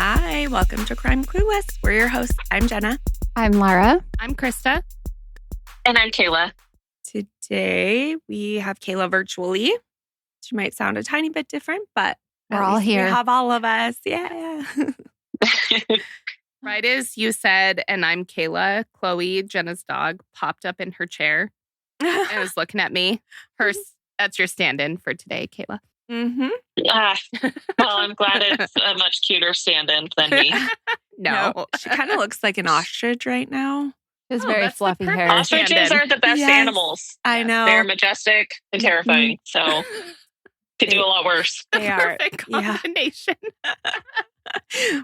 Hi, welcome to Crime Clueless. We're your hosts. I'm Jenna. I'm Lara. I'm Krista. And I'm Kayla. Today, we have Kayla virtually. She might sound a tiny bit different, but we're all here. We have all of us. Yeah. Right as you said, and I'm Kayla, Chloe, Jenna's dog, popped up in her chair and was looking at me. That's your stand-in for today, Kayla. Mm-hmm. Well, I'm glad it's a much cuter stand-in than me. No. She kind of looks like an ostrich right now. She has very fluffy hair. Ostriches are the best animals. I know. They're majestic and terrifying. So could do a lot worse. They are. Perfect combination.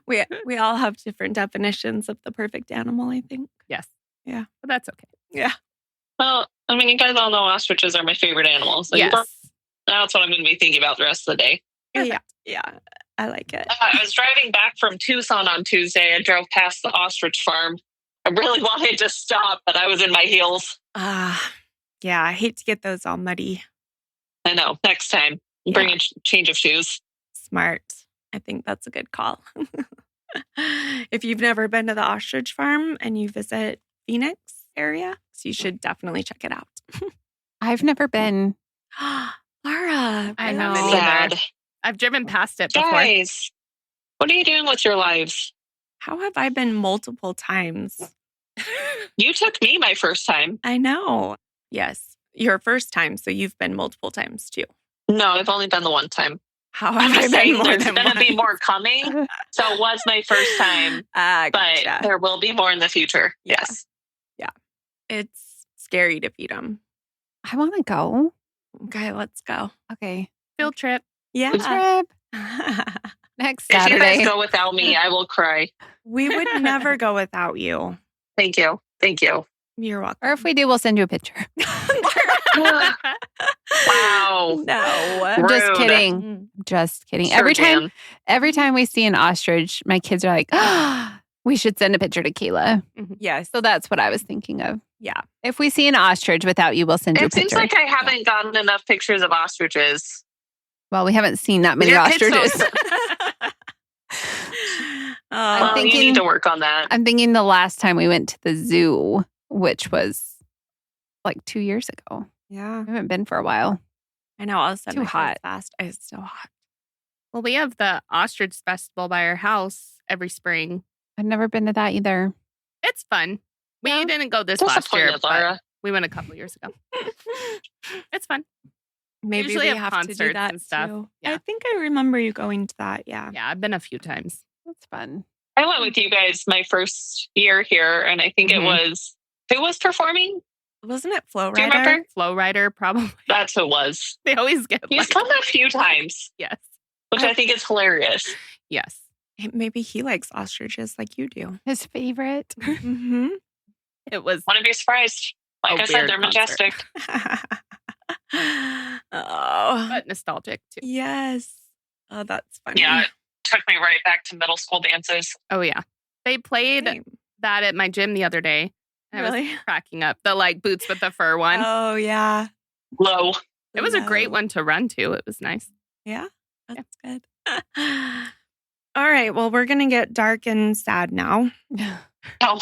We all have different definitions of the perfect animal, I think. Yes. Yeah. But that's okay. Yeah. Well, I mean, you guys all know ostriches are my favorite animals. So yes. That's what I'm going to be thinking about the rest of the day. Yeah. I like it. I was driving back from Tucson on Tuesday. I drove past the ostrich farm. I really wanted to stop, but I was in my heels. Yeah, I hate to get those all muddy. I know. Next time, bring a change of shoes. Smart. I think that's a good call. If you've never been to the ostrich farm and you visit Phoenix area, so you should definitely check it out. I've never been. Lara, I know. Sad. I've driven past it before. Guys, what are you doing with your lives? How have I been multiple times? You took me my first time. I know. Yes, your first time, so you've been multiple times too. No, I've only been the one time. How have I been more there's than going to once? be more coming. So it was my first time, Gotcha. but there will be more in the future. Yeah. Yes. Yeah. It's scary to feed them. I want to go. Okay, let's go. Okay. Field trip. Yeah. Trip next If you Saturday. guys go without me, I will cry. We would never go without you. Thank you. Thank you. You're welcome. Or if we do, we'll send you a picture. Wow. No. Rude. Just kidding. Just kidding. Sure Every time we see an ostrich, my kids are like, we should send a picture to Kayla. Yes. So that's what I was thinking of. Yeah. If we see an ostrich without you, we'll send you a It seems picture. like I haven't gotten enough pictures of ostriches. Well, we haven't seen that many Your kids ostriches. Well, you need to work on that. I'm thinking the last time we went to the zoo, which was like 2 years ago. Yeah. I haven't been for a while. I know. All of a sudden, Too hot. Fast. It's so hot. Well, we have the ostrich festival by our house every spring. I've never been to that either. It's fun. We Yeah. didn't go this last year, Disappointed, but Laura. we went a couple years ago. It's fun. Maybe Usually we have have to do concerts that and stuff. too. Yeah. I think I remember you going to that. Yeah. Yeah, I've been a few times. That's fun. I went with you guys my first year here, and I think it was, who was performing? Wasn't it Flow Do you Rider? remember? Flow Rider, probably. That's who it was. They always get He's come a few times, yes. which I think is hilarious. Yes. Maybe he likes ostriches like you do. His favorite. Mm-hmm. It was Wouldn't be surprised. Like I said, weird they're concert. majestic. Oh. but nostalgic too. Yes. Oh, that's funny. Yeah, it took me right back to middle school dances. Oh yeah. They played Same. that at my gym the other day. And I Really? was cracking up. The like boots with the fur one. Oh, yeah. Low. It was a great Low. one to run to. It was nice. Yeah, that's good. All right. Well, we're going to get dark and sad now. Oh,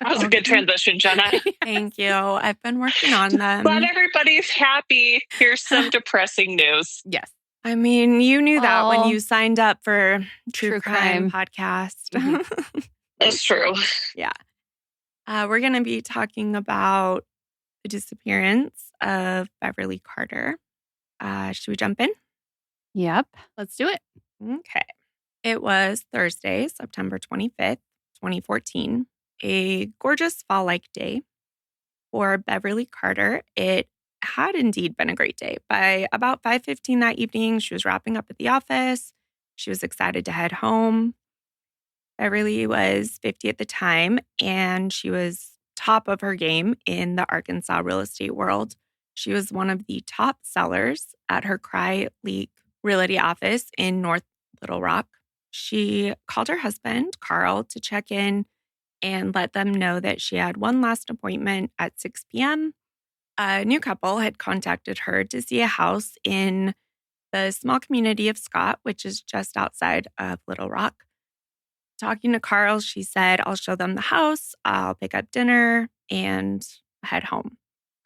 that was a good transition, Jenna. Thank you. I've been working on them. Glad everybody's happy. Here's some depressing news. Yes. I mean, you knew that when Oh. you signed up for True True Crime Crime. Podcast. It's true. We're going to be talking about the disappearance of Beverly Carter. Should we jump in? Yep. Let's do it. Okay. It was Thursday, September 25th, 2014, a gorgeous fall-like day for Beverly Carter. It had indeed been a great day. By about 5:15 that evening, she was wrapping up at the office. She was excited to head home. Beverly was 50 at the time, and she was top of her game in the Arkansas real estate world. She was one of the top sellers at her Cry Leak Realty office in North Little Rock. She called her husband, Carl, to check in and let them know that she had one last appointment at 6 p.m. A new couple had contacted her to see a house in the small community of Scott, which is just outside of Little Rock. Talking to Carl, she said, I'll show them the house, I'll pick up dinner, and head home.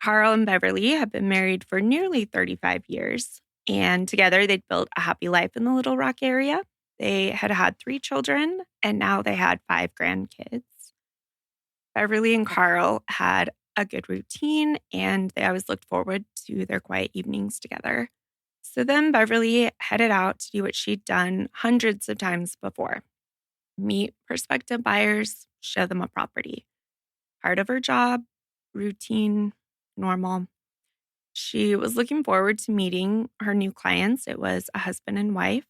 Carl and Beverly have been married for nearly 35 years, and together they'd built a happy life in the Little Rock area. They had had 3 children, and now they had 5 grandkids. Beverly and Carl had a good routine, and they always looked forward to their quiet evenings together. So then Beverly headed out to do what she'd done hundreds of times before: meet prospective buyers, show them a property. Part of her job, routine, normal. She was looking forward to meeting her new clients. It was a husband and wife.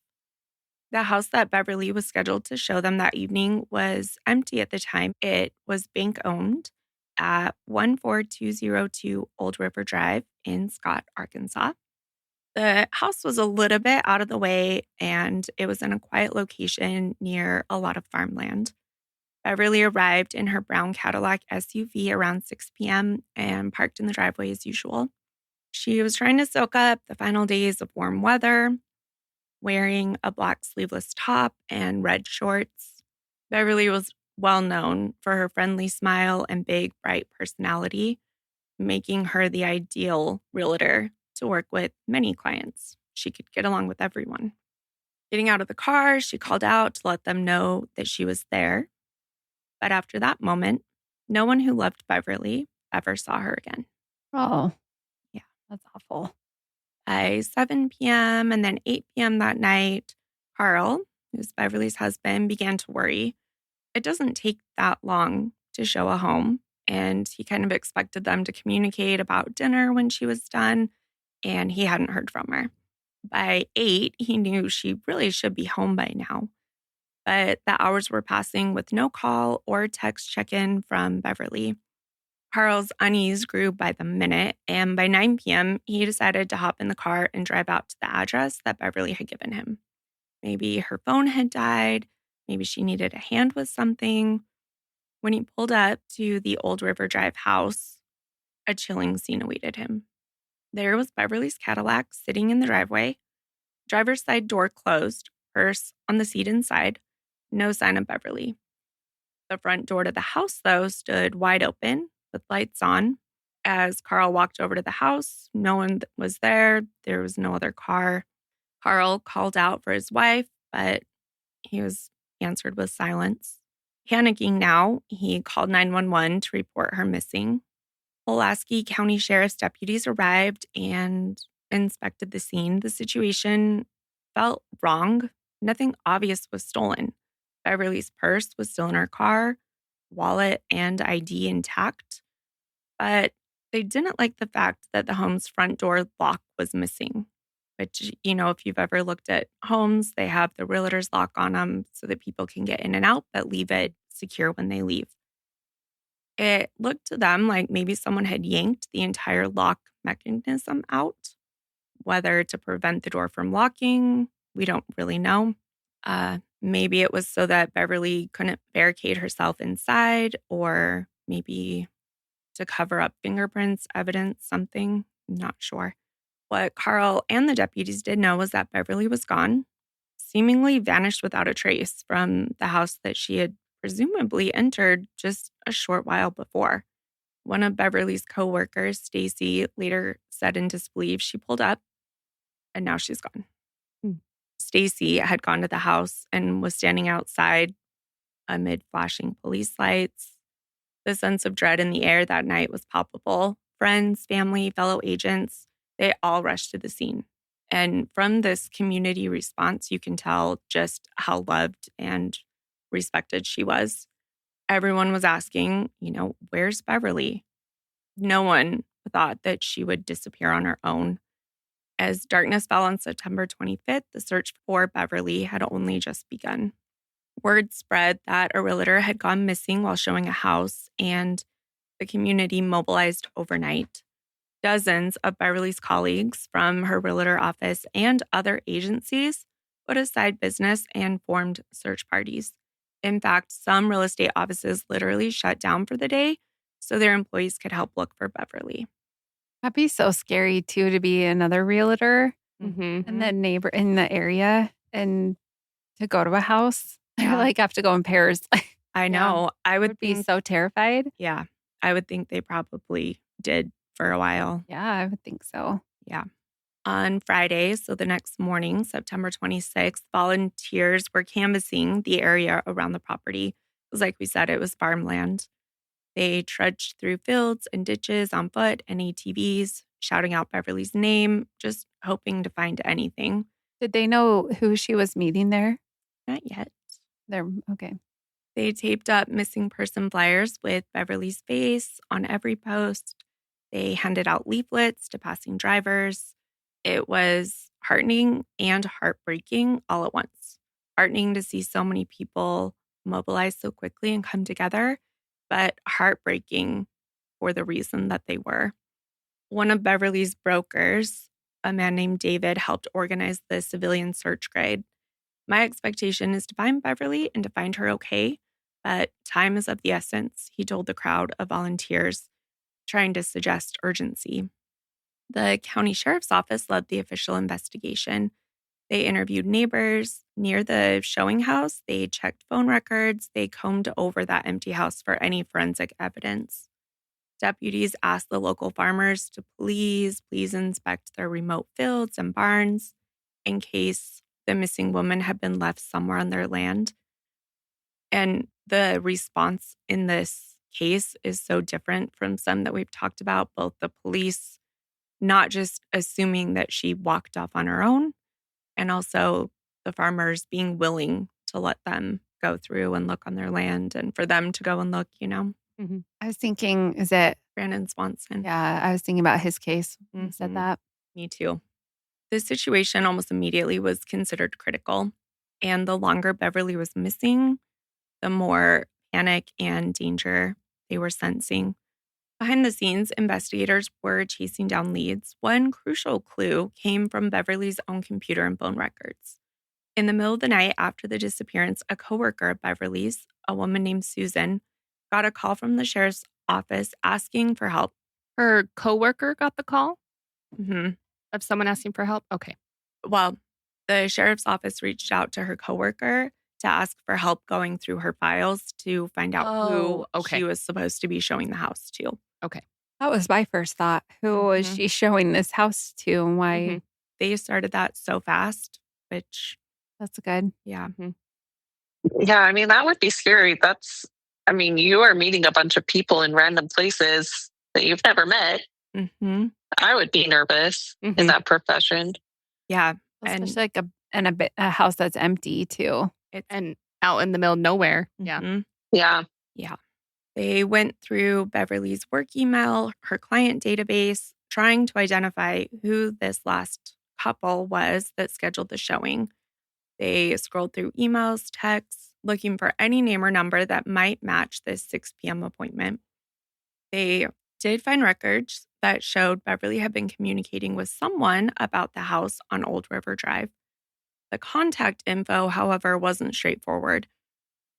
The house that Beverly was scheduled to show them that evening was empty at the time. It was bank owned at 14202 Old River Drive in Scott, Arkansas. The house was a little bit out of the way, and it was in a quiet location near a lot of farmland. Beverly arrived in her brown Cadillac SUV around 6 p.m. and parked in the driveway as usual. She was trying to soak up the final days of warm weather, wearing a black sleeveless top and red shorts. Beverly was well known for her friendly smile and big, bright personality, making her the ideal realtor to work with many clients. She could get along with everyone. Getting out of the car, she called out to let them know that she was there. But after that moment, no one who loved Beverly ever saw her again. Oh, Yeah. That's awful. By 7 p.m. and then 8 p.m. that night, Carl, who's Beverly's husband, began to worry. It doesn't take that long to show a home, and he kind of expected them to communicate about dinner when she was done, and he hadn't heard from her. By 8, he knew she really should be home by now, but the hours were passing with no call or text check-in from Beverly. Carl's unease grew by the minute, and by 9 p.m., he decided to hop in the car and drive out to the address that Beverly had given him. Maybe her phone had died. Maybe she needed a hand with something. When he pulled up to the Old River Drive house, a chilling scene awaited him. There was Beverly's Cadillac sitting in the driveway, driver's side door closed, purse on the seat inside, no sign of Beverly. The front door to the house, though, stood wide open with lights on. As Carl walked over to the house, no one was there. There was no other car. Carl called out for his wife, but he was answered with silence. Panicking now, he called 911 to report her missing. Pulaski County Sheriff's deputies arrived and inspected the scene. The situation felt wrong. Nothing obvious was stolen. Beverly's purse was still in her car, wallet and ID intact. But they didn't like the fact that the home's front door lock was missing. Which, if you've ever looked at homes, they have the realtor's lock on them so that people can get in and out, but leave it secure when they leave. It looked to them like maybe someone had yanked the entire lock mechanism out. Whether to prevent the door from locking, we don't really know. Maybe it was so that Beverly couldn't barricade herself inside, or maybe to cover up fingerprints, evidence, something. I'm not sure. What Carl and the deputies did know was that Beverly was gone, seemingly vanished without a trace from the house that she had presumably entered just a short while before. One of Beverly's coworkers, Stacy, later said in disbelief, she pulled up and now she's gone. Stacy had gone to the house and was standing outside amid flashing police lights. The sense of dread in the air that night was palpable. Friends, family, fellow agents, they all rushed to the scene. And from this community response, you can tell just how loved and respected she was. Everyone was asking, where's Beverly? No one thought that she would disappear on her own. As darkness fell on September 25th, the search for Beverly had only just begun. Word spread that a realtor had gone missing while showing a house, and the community mobilized overnight. Dozens of Beverly's colleagues from her realtor office and other agencies put aside business and formed search parties. In fact, some real estate offices literally shut down for the day so their employees could help look for Beverly. That'd be so scary, too, to be another realtor Mm-hmm. and the neighbor in the area and to go to a house I like have to go in pairs. I know. I would would be think, so terrified. yeah, I would think they probably did for a while. Yeah, I would think so. Yeah. On Friday, so the next morning, September 26th, volunteers were canvassing the area around the property. Because, like we said, it was farmland. They trudged through fields and ditches on foot and ATVs, shouting out Beverly's name, just hoping to find anything. Did they know who she was meeting there? Not yet. They're okay. They taped up missing person flyers with Beverly's face on every post. They handed out leaflets to passing drivers. It was heartening and heartbreaking all at once. Heartening to see so many people mobilize so quickly and come together, but heartbreaking for the reason that they were. One of Beverly's brokers, a man named David, helped organize the civilian search guide. My expectation is to find Beverly and to find her okay, but time is of the essence, he told the crowd of volunteers, trying to suggest urgency. The county sheriff's office led the official investigation. They interviewed neighbors near the showing house. They checked phone records. They combed over that empty house for any forensic evidence. Deputies asked the local farmers to please inspect their remote fields and barns in case the missing woman had been left somewhere on their land. And the response in this case is so different from some that we've talked about, both the police not just assuming that she walked off on her own, and also the farmers being willing to let them go through and look on their land and for them to go and look, Mm-hmm. I was thinking, is it Brandon Swanson? Yeah, I was thinking about his case when you Mhm. said that. Me too. This situation almost immediately was considered critical. And the longer Beverly was missing, the more panic and danger they were sensing. Behind the scenes, investigators were chasing down leads. One crucial clue came from Beverly's own computer and phone records. In the middle of the night after the disappearance, a coworker of Beverly's, a woman named Susan, got a call from the sheriff's office asking for help. Her coworker got the call Mm-hmm. of someone asking for help? Okay. Well, the sheriff's office reached out to her coworker to ask for help going through her files to find out who okay. she was supposed to be showing the house to. Okay. That was my first thought. Who was Mhm. she showing this house to and why? Mhm. They started that so fast, which, That's good. yeah. Yeah, I mean, that would be scary. You are meeting a bunch of people in random places that you've never met. Mm-hmm. I would be nervous in Mhm. that profession. Yeah. Especially like a house that's empty too. And out in the middle of nowhere. Yeah. Mhm. Yeah. Yeah. They went through Beverly's work email, her client database, trying to identify who this last couple was that scheduled the showing. They scrolled through emails, texts, looking for any name or number that might match this 6 p.m. appointment. They did find records that showed Beverly had been communicating with someone about the house on Old River Drive. The contact info, however, wasn't straightforward.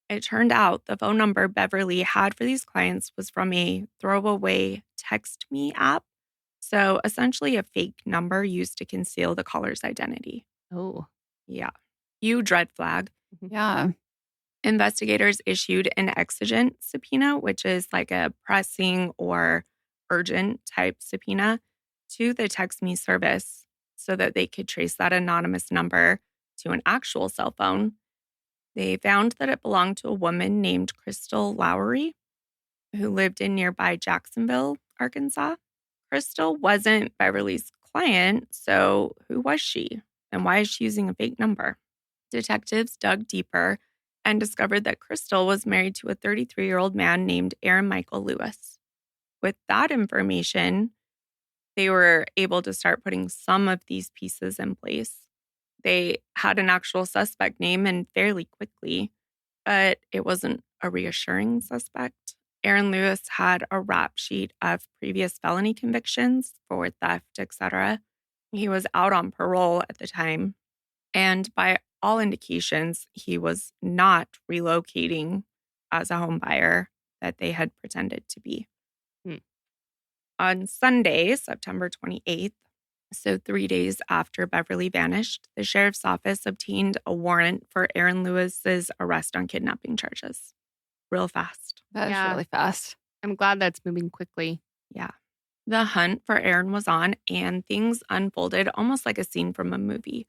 It turned out the phone number Beverly had for these clients was from a throwaway text me app. So essentially a fake number used to conceal the caller's identity. Oh. Yeah. Huge red flag. Yeah. Investigators issued an exigent subpoena, which is like a pressing or urgent type subpoena, to the text me service so that they could trace that anonymous number to an actual cell phone. They found that it belonged to a woman named Crystal Lowery, who lived in nearby Jacksonville, Arkansas. Crystal wasn't Beverly's client, so who was she? And why is she using a fake number? Detectives dug deeper and discovered that Crystal was married to a 33-year-old man named Arron Lewis. With that information, they were able to start putting some of these pieces in place. They had an actual suspect name and fairly quickly, but it wasn't a reassuring suspect. Arron Lewis had a rap sheet of previous felony convictions for theft, etc. He was out on parole at the time, and by all indications, he was not relocating as a home buyer that they had pretended to be. Hmm. On Sunday, September 28th, So 3 days after Beverly vanished, the sheriff's office obtained a warrant for Arron Lewis's arrest on kidnapping charges. Real fast. That is Yeah. really fast. I'm glad that's moving quickly. Yeah. The hunt for Arron was on, and things unfolded almost like a scene from a movie.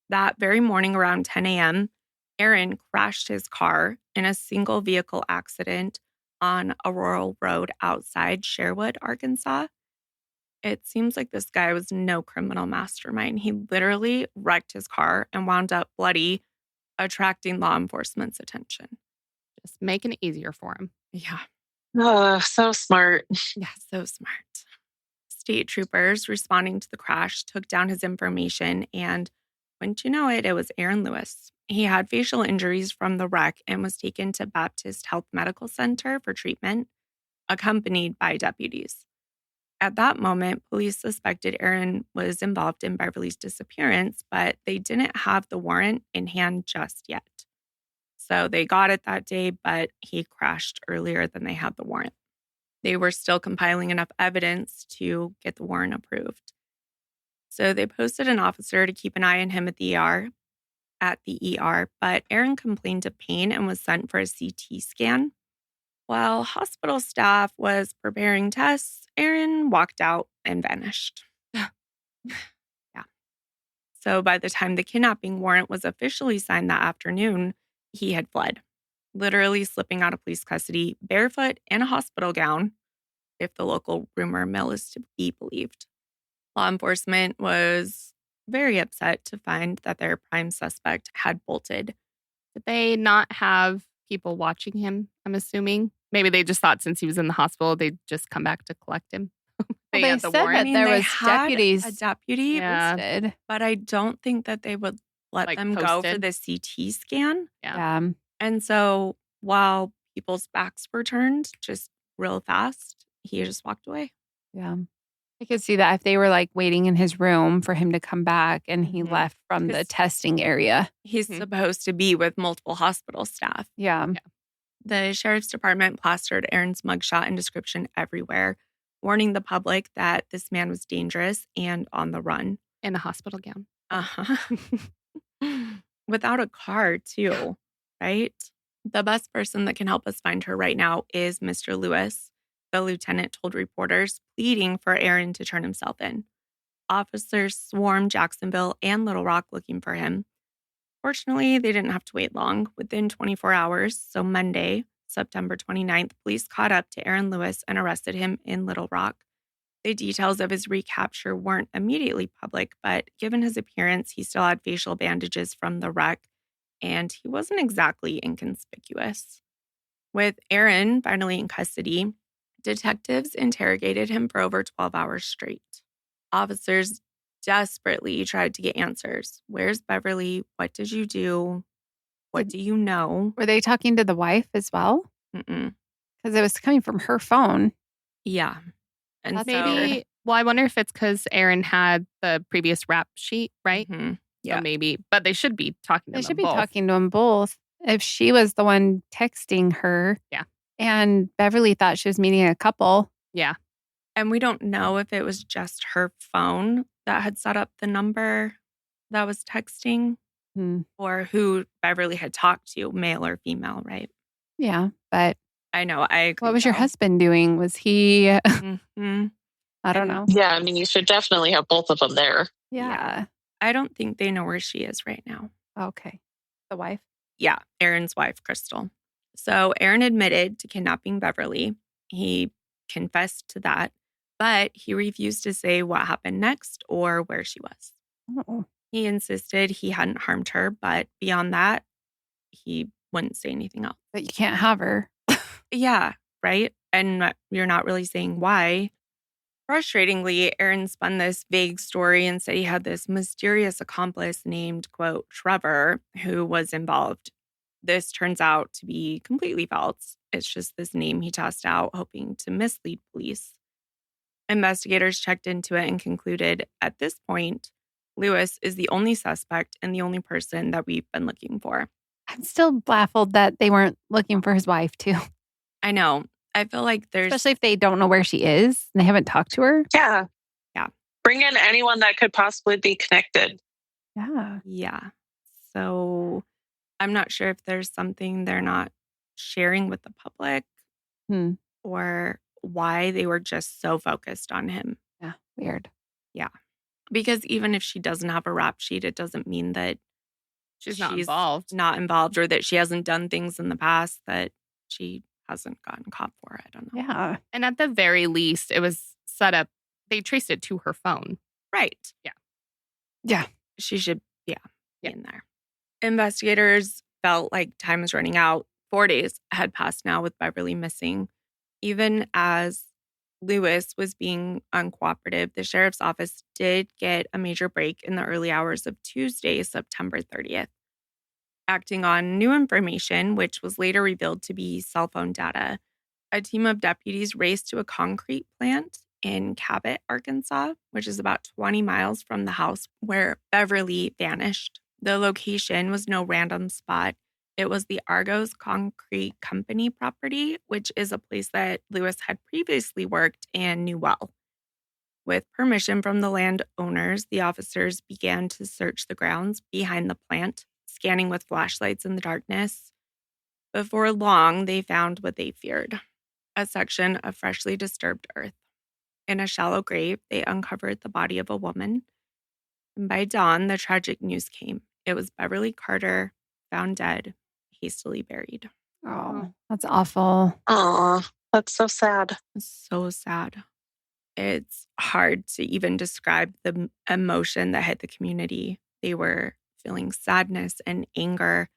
That very morning around 10 a.m., Arron crashed his car in a single vehicle accident on a rural road outside Sherwood, Arkansas. It seems like this guy was no criminal mastermind. He literally wrecked his car and wound up bloody, attracting law enforcement's attention. Just making it easier for him. Yeah. Oh, so smart. Yeah, so smart. State troopers responding to the crash took down his information, and wouldn't you know it, it was Arron Lewis. He had facial injuries from the wreck and was taken to Baptist Health Medical Center for treatment, accompanied by deputies. At that moment, police suspected Arron was involved in Beverly's disappearance, but they didn't have the warrant in hand just yet. So they got it that day, but he crashed earlier than they had the warrant. They were still compiling enough evidence to get the warrant approved. So they posted an officer to keep an eye on him at the ER, but Arron complained of pain and was sent for a CT scan. While hospital staff was preparing tests, Arron walked out and vanished. Yeah. So by the time the kidnapping warrant was officially signed that afternoon, he had fled, literally slipping out of police custody, barefoot in a hospital gown, if the local rumor mill is to be believed. Law enforcement was very upset to find that their prime suspect had bolted. Did they not have people watching him, I'm assuming? Maybe they just thought since he was in the hospital, they'd just come back to collect him. They had the said warrant. that there they was had deputies a deputy, Yeah. posted. but I don't think that they would let Like them go for posted? the CT scan. Yeah. And so while people's backs were turned just real fast, he just walked away. Yeah. I could see that if they were like waiting in his room for him to come back and he Mhm. left from the Because- testing area. He's Mhm. supposed to be with multiple hospital staff. Yeah. The sheriff's department plastered Arron's mugshot and description everywhere, warning the public that this man was dangerous and on the run. In a hospital gown. Uh-huh. Without a car, too, right? The best person that can help us find her right now is Mr. Lewis, the lieutenant told reporters, pleading for Arron to turn himself in. Officers swarmed Jacksonville and Little Rock looking for him. Fortunately, they didn't have to wait long. Within 24 hours, so Monday, September 29th, police caught up to Arron Lewis and arrested him in Little Rock. The details of his recapture weren't immediately public, but given his appearance, he still had facial bandages from the wreck, and he wasn't exactly inconspicuous. With Arron finally in custody, detectives interrogated him for over 12 hours straight. Officers desperately tried to get answers. Where's Beverly? What did you do? What do you know? Were they talking to the wife as well? Mm-mm. Because it was coming from her phone. Yeah. And That's so, Maybe, well, I wonder if it's because Arron had the previous rap sheet, right? Mhm. So maybe, but they should be talking to They them should be both. talking to them both. If she was the one texting her. Yeah. And Beverly thought she was meeting a couple. Yeah. And we don't know if it was just her phone that had set up the number that was texting Hmm. or who Beverly had talked to, male or female, right? Yeah. But I know. I agree. what was your though. husband doing? Was he, Mhm. I don't know. Yeah, I mean, you should definitely have both of them there. Yeah. I don't think they know where she is right now. Okay. The wife? Yeah, Arron's wife, Crystal. So Arron admitted to kidnapping Beverly. He confessed to that, but he refused to say what happened next or where she was. Oh. He insisted he hadn't harmed her, but beyond that, he wouldn't say anything else. But you can't have her. Yeah, right? And you're not really saying why. Frustratingly, Arron spun this vague story and said he had this mysterious accomplice named, quote, Trevor, who was involved. This turns out to be completely false. It's just this name he tossed out, hoping to mislead police. Investigators checked into it and concluded at this point, Lewis is the only suspect and the only person that we've been looking for. I'm still baffled that they weren't looking for his wife, too. I know. I feel like there's... Especially if they don't know where she is and they haven't talked to her. Yeah. Bring in anyone that could possibly be connected. Yeah. Yeah. So I'm not sure if there's something they're not sharing with the public Hmm. or why they were just so focused on him. Yeah. Weird. Yeah. Because even if she doesn't have a rap sheet, it doesn't mean that She's not involved. not involved or that she hasn't done things in the past that she hasn't gotten caught for. I don't know. Yeah. And at the very least, it was set up. They traced it to her phone. Right. Yeah. Yeah. She should, be Yeah. in there. Investigators felt like time was running out. 4 days had passed now with Beverly missing. Even as Lewis was being uncooperative, the sheriff's office did get a major break in the early hours of Tuesday, September 30th. Acting on new information, which was later revealed to be cell phone data, a team of deputies raced to a concrete plant in Cabot, Arkansas, which is about 20 miles from the house where Beverly vanished. The location was no random spot. It was the Argos Concrete Company property, which is a place that Lewis had previously worked and knew well. With permission from the landowners, the officers began to search the grounds behind the plant, scanning with flashlights in the darkness. Before long, they found what they feared: a section of freshly disturbed earth. In a shallow grave, they uncovered the body of a woman. And by dawn, the tragic news came. It was Beverly Carter, found dead, hastily buried. Oh, that's awful. Aw, that's so sad. So sad. It's hard to even describe the emotion that hit the community. They were feeling sadness and anger,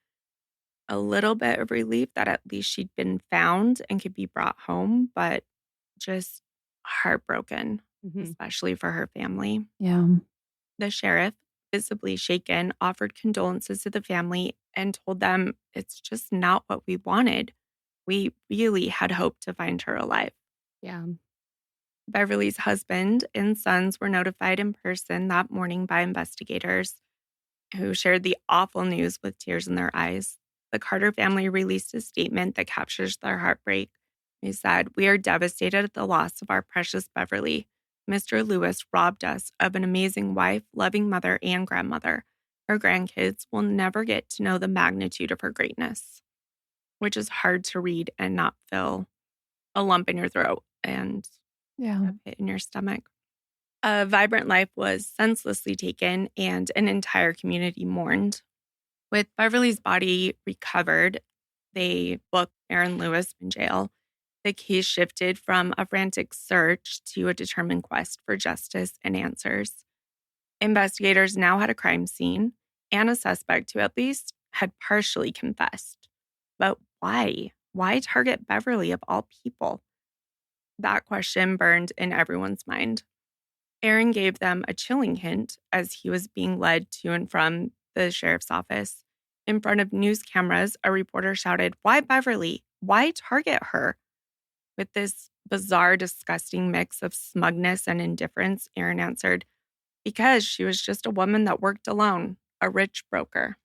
a little bit of relief that at least she'd been found and could be brought home, but just heartbroken, especially for her family. Yeah. The sheriff, visibly shaken, offered condolences to the family and told them it's just not what we wanted. We really had hoped to find her alive. Yeah. Beverly's husband and sons were notified in person that morning by investigators who shared the awful news with tears in their eyes. The Carter family released a statement that captures their heartbreak. They said, "We are devastated at the loss of our precious Beverly. Mr. Lewis robbed us of an amazing wife, loving mother, and grandmother. Her grandkids will never get to know the magnitude of her greatness," which is hard to read and not feel a lump in your throat and Yeah. a pit in your stomach. A vibrant life was senselessly taken, and an entire community mourned. With Beverly's body recovered, they booked Arron Lewis in jail. The case shifted from a frantic search to a determined quest for justice and answers. Investigators now had a crime scene and a suspect who at least had partially confessed. But why? Why target Beverly of all people? That question burned in everyone's mind. Arron gave them a chilling hint as he was being led to and from the sheriff's office. In front of news cameras, a reporter shouted, "Why Beverly? Why target her?" With this bizarre, disgusting mix of smugness and indifference, Arron answered, "Because she was just a woman that worked alone, a rich broker."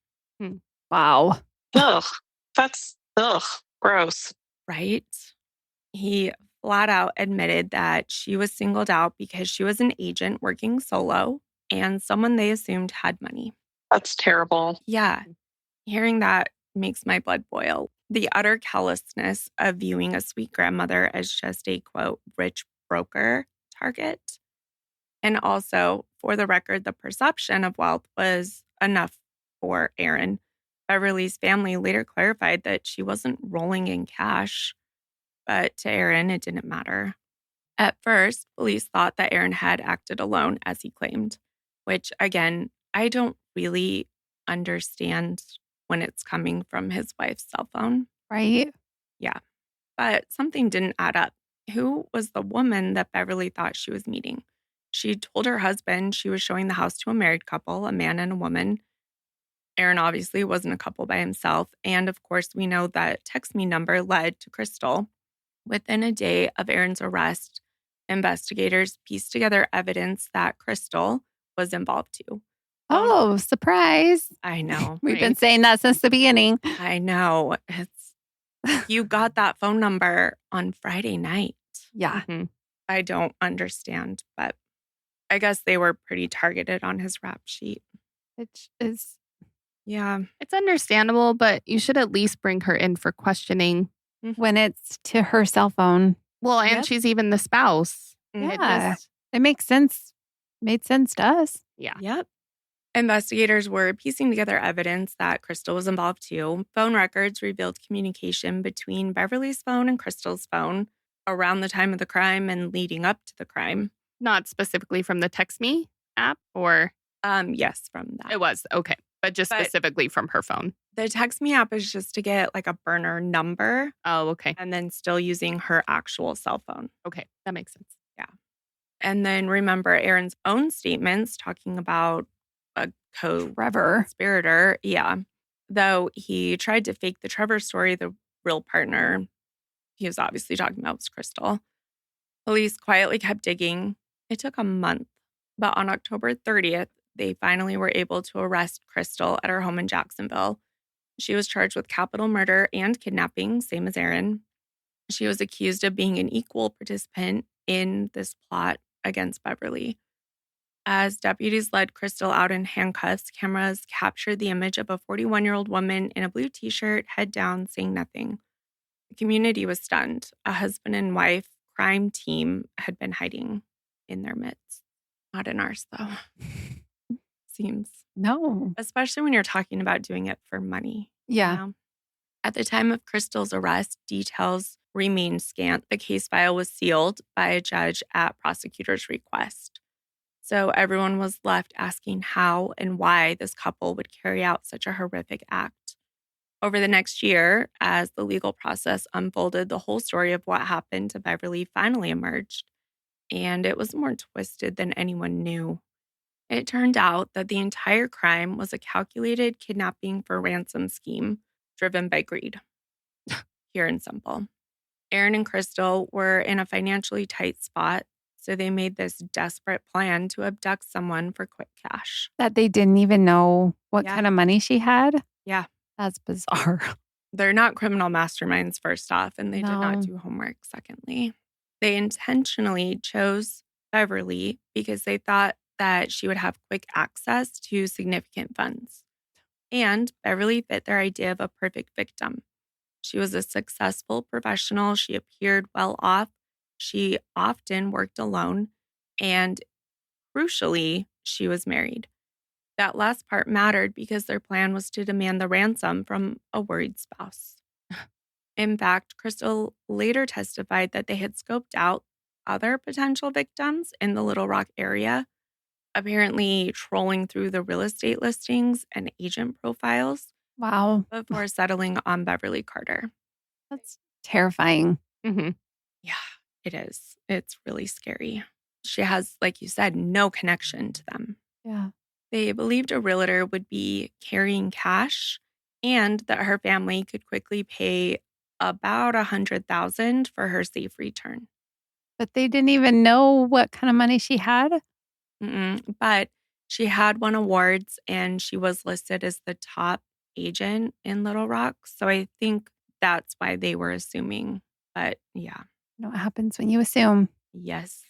Wow. Ugh, that's gross. Right? He flat out admitted that she was singled out because she was an agent working solo and someone they assumed had money. That's terrible. Yeah. Hearing that makes my blood boil. The utter callousness of viewing a sweet grandmother as just a, quote, rich broker target. And also, for the record, the perception of wealth was enough for Arron. Beverly's family later clarified that she wasn't rolling in cash, but to Arron, it didn't matter. At first, police thought that Arron had acted alone, as he claimed, which, again, I don't really understand when it's coming from his wife's cell phone. Right? Yeah. But something didn't add up. Who was the woman that Beverly thought she was meeting? She told her husband she was showing the house to a married couple, a man and a woman. Arron obviously wasn't a couple by himself. And of course, we know that text me number led to Crystal. Within a day of Arron's arrest, investigators pieced together evidence that Crystal was involved too. Oh, surprise. I know. We've been saying that since the beginning. I know. You got that phone number on Friday night. Yeah. I don't understand, but I guess they were pretty targeted on his rap sheet. Which is, Yeah. It's understandable, but you should at least bring her in for questioning. when it's to her cell phone. Well, and Yep. she's even the spouse. It Yeah. just, It makes sense. Made sense to us. yeah. Yep. Investigators were piecing together evidence that Crystal was involved too. Phone records revealed communication between Beverly's phone and Crystal's phone around the time of the crime and leading up to the crime. Not specifically from the Text Me app, or Yes, from that. it was. Okay. But just But- specifically from her phone. The Text Me app is just to get like a burner number Oh, okay. and then still using her actual cell phone. Okay. That makes sense. And then remember Aaron's own statements talking about a Trevor. co-conspirator. Yeah. Though he tried to fake the Trevor story, the real partner he was obviously talking about was Crystal. Police quietly kept digging. It took a month, but on October 30th, they finally were able to arrest Crystal at her home in Jacksonville. She was charged with capital murder and kidnapping, same as Arron. She was accused of being an equal participant in this plot against Beverly. As deputies led Crystal out in handcuffs, cameras captured the image of a 41-year-old woman in a blue t-shirt, head down, saying nothing. The community was stunned. A husband and wife crime team had been hiding in their midst. Not in ours, though. Seems. No. Especially when you're talking about doing it for money. you Yeah. know? At the time of Crystal's arrest, details remained scant. The case file was sealed by a judge at prosecutor's request. So everyone was left asking how and why this couple would carry out such a horrific act. Over the next year, as the legal process unfolded, the whole story of what happened to Beverly finally emerged, and it was more twisted than anyone knew. It turned out that the entire crime was a calculated kidnapping for ransom scheme driven by greed. Pure and simple. Arron and Crystal were in a financially tight spot, so they made this desperate plan to abduct someone for quick cash. That they didn't even know what Yeah. kind of money she had. Yeah. That's bizarre. They're not criminal masterminds, first off, and they did not No. do homework, secondly. They intentionally chose Beverly because they thought that she would have quick access to significant funds. And Beverly fit their idea of a perfect victim. She was a successful professional. She appeared well off. She often worked alone. And crucially, she was married. That last part mattered because their plan was to demand the ransom from a worried spouse. In fact, Crystal later testified that they had scoped out other potential victims in the Little Rock area, apparently trolling through the real estate listings and agent profiles Wow. before settling on Beverly Carter. That's terrifying. Mm-hmm. Yeah, it is. It's really scary. She has, like you said, no connection to them. Yeah. They believed a realtor would be carrying cash and that her family could quickly pay about $100,000 for her safe return. But they didn't even know what kind of money she had. But she had won awards and she was listed as the top agent in Little Rock. So I think that's why they were assuming. But yeah, You know what happens when you assume. yes.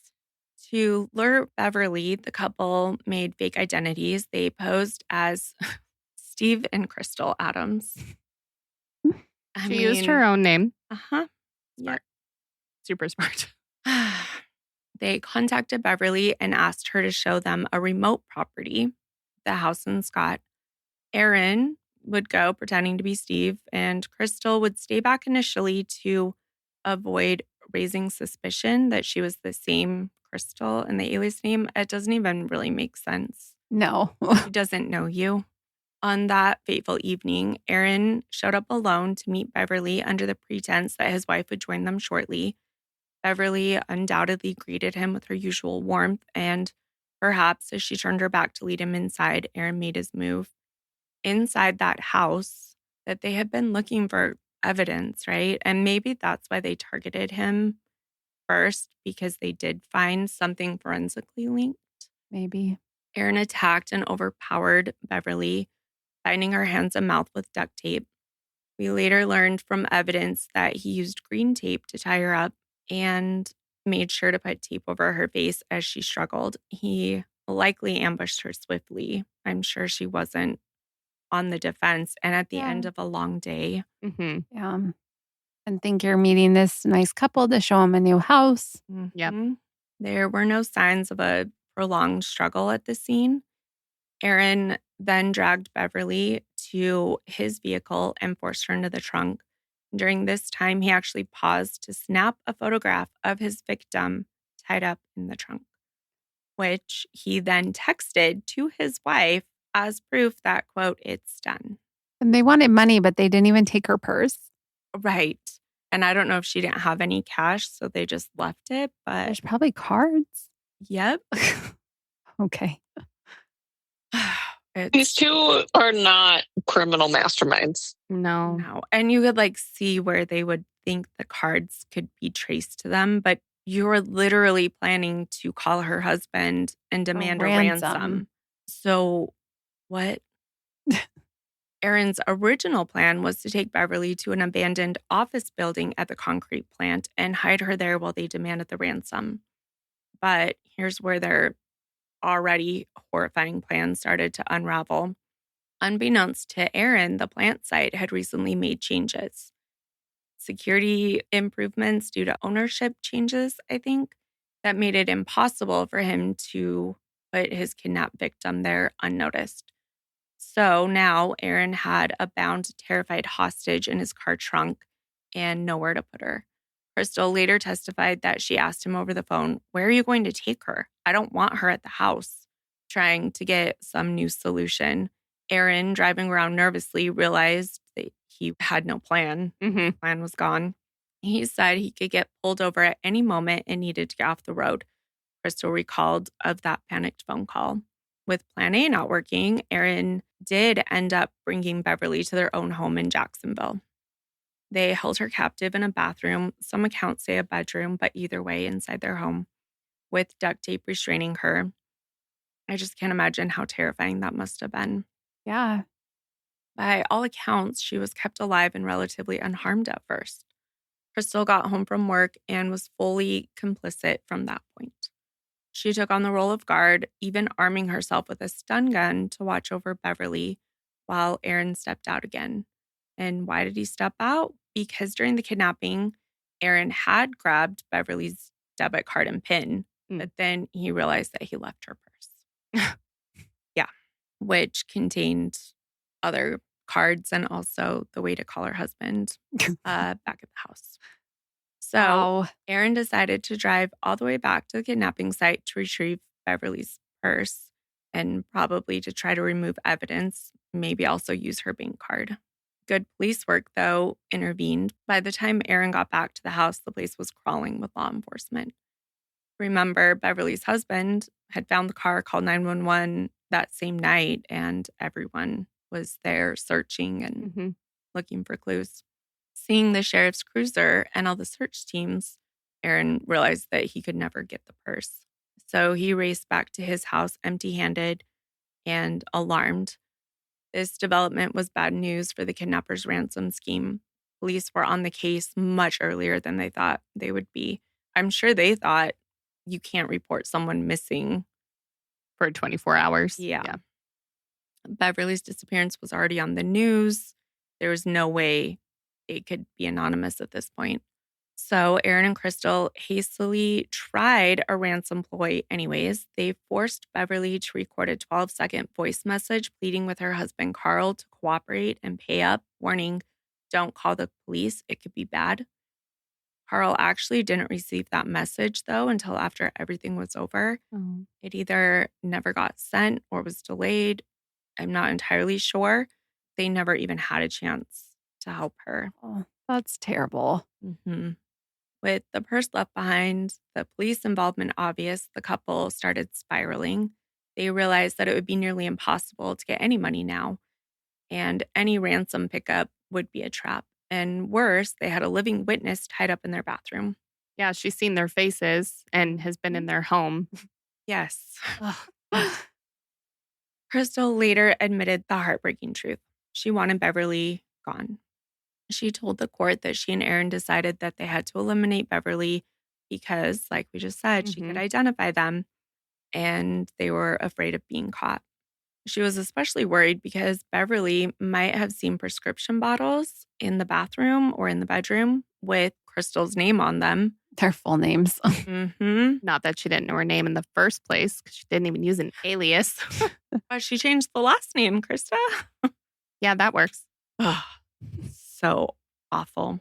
To lure Beverly, the couple made fake identities. They posed as Steve and Crystal Adams. She used her own name. Uh-huh. Smart. Super smart. They contacted Beverly and asked her to show them a remote property, the house in Scott. Arron would go pretending to be Steve, and Crystal would stay back initially to avoid raising suspicion that she was the same Crystal in the alias name. It doesn't even really make sense. No. She doesn't know you. On that fateful evening, Arron showed up alone to meet Beverly under the pretense that his wife would join them shortly. Beverly undoubtedly greeted him with her usual warmth, and perhaps as she turned her back to lead him inside, Arron made his move. Inside that house that they had been looking for evidence, right? And maybe that's why they targeted him first, because they did find something forensically linked. Maybe. Arron attacked and overpowered Beverly, binding her hands and mouth with duct tape. We later learned from evidence that he used green tape to tie her up, and made sure to put tape over her face as she struggled. He likely ambushed her swiftly. I'm sure she wasn't on the defense. And at the end of a long day. Mm-hmm. Yeah. And think you're meeting this nice couple to show them a new house. Yep. There were no signs of a prolonged struggle at the scene. Arron then dragged Beverly to his vehicle and forced her into the trunk. During this time, he actually paused to snap a photograph of his victim tied up in the trunk, which he then texted to his wife as proof that, quote, it's done. And they wanted money, but they didn't even take her purse. Right. And I don't know if she didn't have any cash, so they just left it, but There's probably cards. yep. Okay. These two are not criminal masterminds. No. No. And you could see where they would think the cards could be traced to them, but you're literally planning to call her husband and demand a ransom. So what? Arron's original plan was to take Beverly to an abandoned office building at the concrete plant and hide her there while they demanded the ransom. But here's where their already horrifying plan started to unravel. Unbeknownst to Arron, the plant site had recently made changes. Security improvements due to ownership changes, I think, that made it impossible for him to put his kidnapped victim there unnoticed. So now Arron had a bound, terrified hostage in his car trunk and nowhere to put her. Crystal later testified that she asked him over the phone, "Where are you going to take her? I don't want her at the house," trying to get some new solution. Arron, driving around nervously, realized that he had no plan. Mm-hmm. The plan was gone. He said he could get pulled over at any moment and needed to get off the road. Crystal recalled of that panicked phone call. With Plan A not working, Arron did end up bringing Beverly to their own home in Jacksonville. They held her captive in a bathroom, some accounts say a bedroom, but either way, inside their home, with duct tape restraining her. I just can't imagine how terrifying that must have been. Yeah. By all accounts, she was kept alive and relatively unharmed at first. Crystal got home from work and was fully complicit from that point. She took on the role of guard, even arming herself with a stun gun to watch over Beverly while Arron stepped out again. And why did he step out? Because during the kidnapping, Arron had grabbed Beverly's debit card and PIN, but then he realized that he left her purse. Yeah, which contained other cards and also the way to call her husband back at the house. So Arron decided to drive all the way back to the kidnapping site to retrieve Beverly's purse and probably to try to remove evidence, maybe also use her bank card. Good police work, though, intervened. By the time Arron got back to the house, the place was crawling with law enforcement. Remember, Beverly's husband had found the car, called 911 that same night, and everyone was there searching and looking for clues. Seeing the sheriff's cruiser and all the search teams, Arron realized that he could never get the purse. So he raced back to his house empty-handed and alarmed. This development was bad news for the kidnappers' ransom scheme. Police were on the case much earlier than they thought they would be. I'm sure they thought you can't report someone missing for 24 hours. Yeah. Beverly's disappearance was already on the news. There was no way it could be anonymous at this point. So Arron and Crystal hastily tried a ransom ploy anyways. They forced Beverly to record a 12-second voice message pleading with her husband Carl to cooperate and pay up, warning, "Don't call the police, it could be bad." Carl actually didn't receive that message, though, until after everything was over. It either never got sent or was delayed. I'm not entirely sure. They never even had a chance to help her. Oh, that's terrible. With the purse left behind, the police involvement obvious, the couple started spiraling. They realized that it would be nearly impossible to get any money now, and any ransom pickup would be a trap. And worse, they had a living witness tied up in their bathroom. Yeah, she's seen their faces and has been in their home. Yes. Crystal later admitted the heartbreaking truth. She wanted Beverly gone. She told the court that she and Arron decided that they had to eliminate Beverly because, like we just said, she could Mhm. identify them and they were afraid of being caught. She was especially worried because Beverly might have seen prescription bottles in the bathroom or in the bedroom with Crystal's name on them. Their full names. Mm-hmm. Not that she didn't know her name in the first place because she didn't even use an alias. But she changed the last name, Krista. Yeah, that works. Ugh, so awful.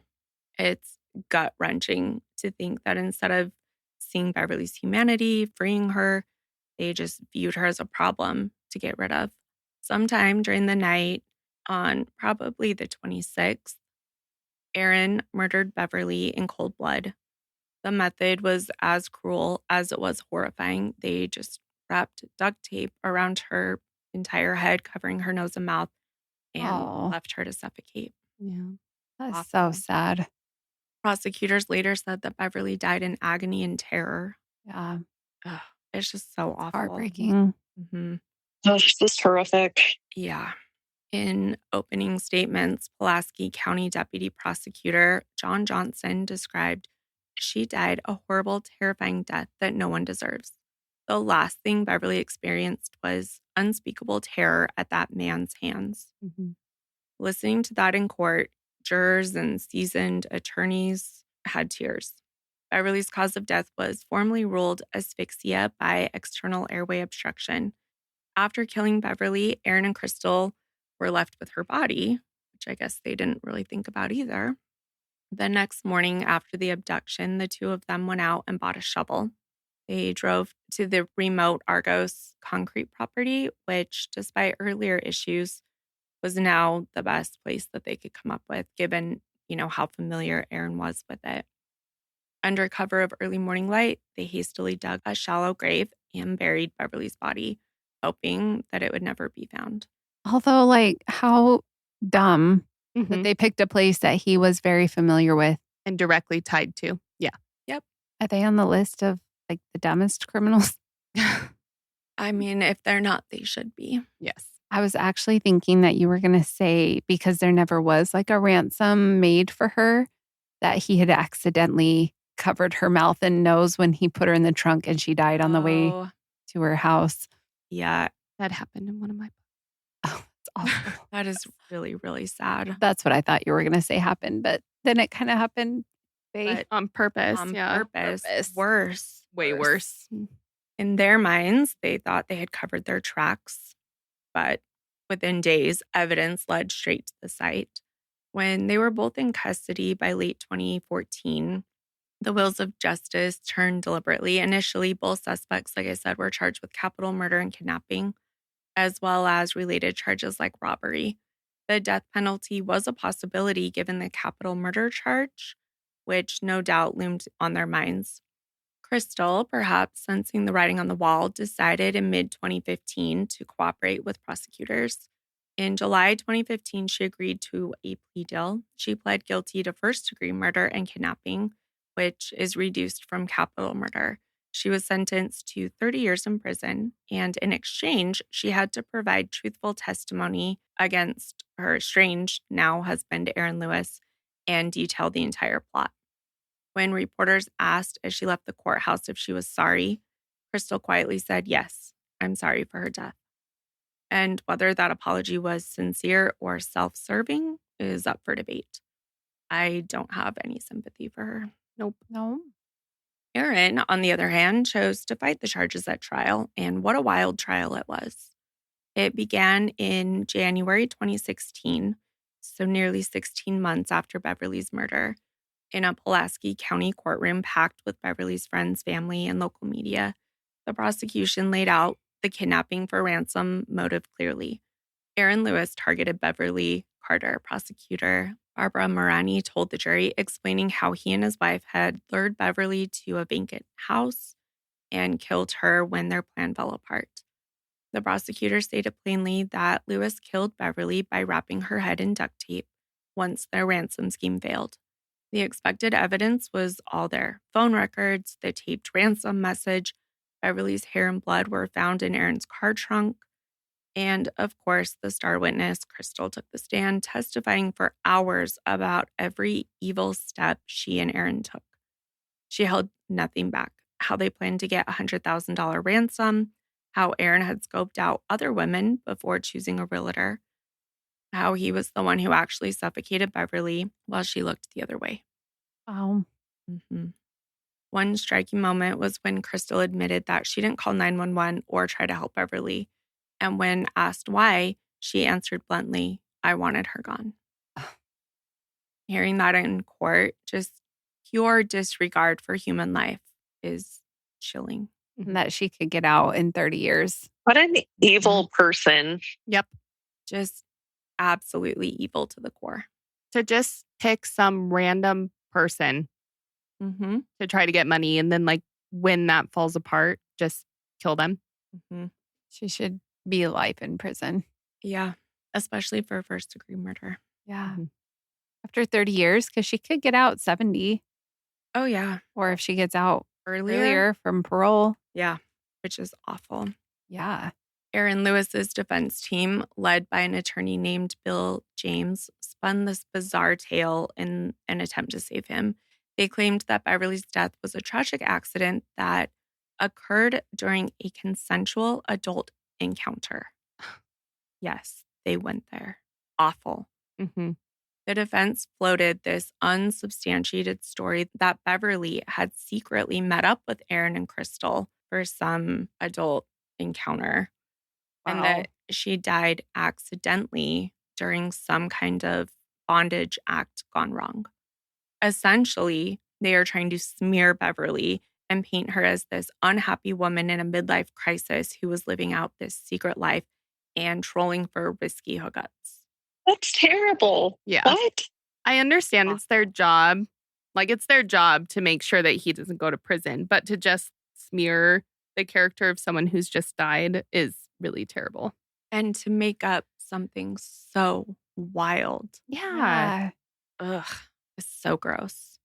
It's gut-wrenching to think that instead of seeing Beverly's humanity, freeing her, they just viewed her as a problem to get rid of. Sometime during the night on probably the 26th, Arron murdered Beverly in cold blood. The method was as cruel as it was horrifying. They just wrapped duct tape around her entire head, covering her nose and mouth, and Oh, left her to suffocate. Yeah. that's so Awful. sad. Prosecutors later said that Beverly died in agony and terror. Yeah. Ugh, it's just so awful. Heartbreaking. Mm-hmm. Oh, this is horrific. Yeah. In opening statements, Pulaski County Deputy Prosecutor John Johnson described, "She died a horrible, terrifying death that no one deserves. The last thing Beverly experienced was unspeakable terror at that man's hands." Mhm. Listening to that in court, jurors and seasoned attorneys had tears. Beverly's cause of death was formally ruled asphyxia by external airway obstruction. After killing Beverly, Arron and Crystal were left with her body, which I guess they didn't really think about either. The next morning after the abduction, the two of them went out and bought a shovel. They drove to the remote Argos concrete property, which, despite earlier issues, was now the best place that they could come up with, given, how familiar Arron was with it. Under cover of early morning light, they hastily dug a shallow grave and buried Beverly's body, hoping that it would never be found. Although, like, how dumb that Mhm. they picked a place that he was very familiar with. And directly tied to. Yeah. Are they on the list of like the dumbest criminals? I mean, if they're not, they should be. Yes. I was actually thinking that you were going to say because there never was like a ransom made for her, that he had accidentally covered her mouth and nose when he put her in the trunk and she died on the way Oh, to her house. yeah, That happened in one of my Oh, it's awful. that is really, really sad. That's what I thought you were going to say happened, but then it kind of happened. But on purpose. on Yeah. purpose, Purpose. worse. Way worse. In their minds, they thought they had covered their tracks, but within days, evidence led straight to the site. When they were both in custody by late 2014, the wheels of justice turned deliberately. Initially, both suspects, like I said, were charged with capital murder and kidnapping, as well as related charges like robbery. The death penalty was a possibility given the capital murder charge, which no doubt loomed on their minds. Crystal, perhaps sensing the writing on the wall, decided in mid-2015 to cooperate with prosecutors. In July 2015, she agreed to a plea deal. She pled guilty to first-degree murder and kidnapping, which is reduced from capital murder. She was sentenced to 30 years in prison, and in exchange, she had to provide truthful testimony against her estranged now husband, Arron Lewis, and detail the entire plot. When reporters asked as she left the courthouse if she was sorry, Crystal quietly said, "Yes, I'm sorry for her death." And whether that apology was sincere or self-serving is up for debate. I don't have any sympathy for her. Nope. No. Arron, on the other hand, chose to fight the charges at trial, and what a wild trial it was. It began in January 2016, so nearly 16 months after Beverly's murder, in a Pulaski County courtroom packed with Beverly's friends, family, and local media. The prosecution laid out the kidnapping for ransom motive clearly. Arron Lewis targeted Beverly Carter. Prosecutor Barbara Morani told the jury, explaining how he and his wife had lured Beverly to a vacant house and killed her when their plan fell apart. The prosecutor stated plainly that Lewis killed Beverly by wrapping her head in duct tape once their ransom scheme failed. The expected evidence was all there. Phone records, the taped ransom message, Beverly's hair and blood were found in Arron's car trunk. And of course, the star witness, Crystal, took the stand, testifying for hours about every evil step she and Arron took. She held nothing back. How they planned to get a $100,000 ransom, how Arron had scoped out other women before choosing a realtor, how he was the one who actually suffocated Beverly while she looked the other way. Wow. Mm-hmm. One striking moment was when Crystal admitted that she didn't call 911 or try to help Beverly. And when asked why, she answered bluntly, "I wanted her gone." Hearing that in court, just pure disregard for human life is chilling. And that she could get out in 30 years. What an evil person. Yep. Just absolutely evil to the core. To just pick some random person Mm-hmm. to try to get money, and then, like, when that falls apart, just kill them. Mm-hmm. She should be life in prison. Yeah, especially for first-degree murder. Yeah. Mhm. After 30 years, because she could get out 70. Oh, yeah. Or if she gets out Earlier. earlier from parole. Yeah, which is awful. Yeah. Arron Lewis's defense team, led by an attorney named Bill James, spun this bizarre tale in an attempt to save him. They claimed that Beverly's death was a tragic accident that occurred during a consensual adult encounter. Yes, they went there. Awful. Mm-hmm. The defense floated this unsubstantiated story that Beverly had secretly met up with Arron and Crystal for some adult encounter. And that she died accidentally during some kind of bondage act gone wrong. Essentially, they are trying to smear Beverly and paint her as this unhappy woman in a midlife crisis who was living out this secret life and trolling for risky hookups. That's terrible. Yeah. What? I understand it's their job. Like, it's their job to make sure that he doesn't go to prison, but to just smear the character of someone who's just died is really terrible. And to make up something so wild. Yeah. Ugh, it's so gross.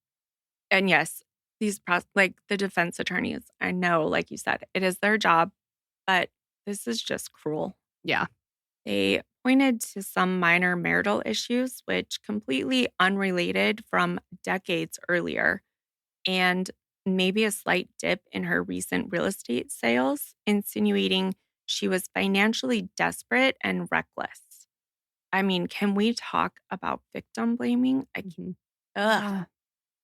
And yes, these like the defense attorneys, I know, like you said, it is their job, but this is just cruel. Yeah. They pointed to some minor marital issues, which completely unrelated from decades earlier, and maybe a slight dip in her recent real estate sales, insinuating she was financially desperate and reckless. I mean, can we talk about victim blaming? Mhm. Ugh.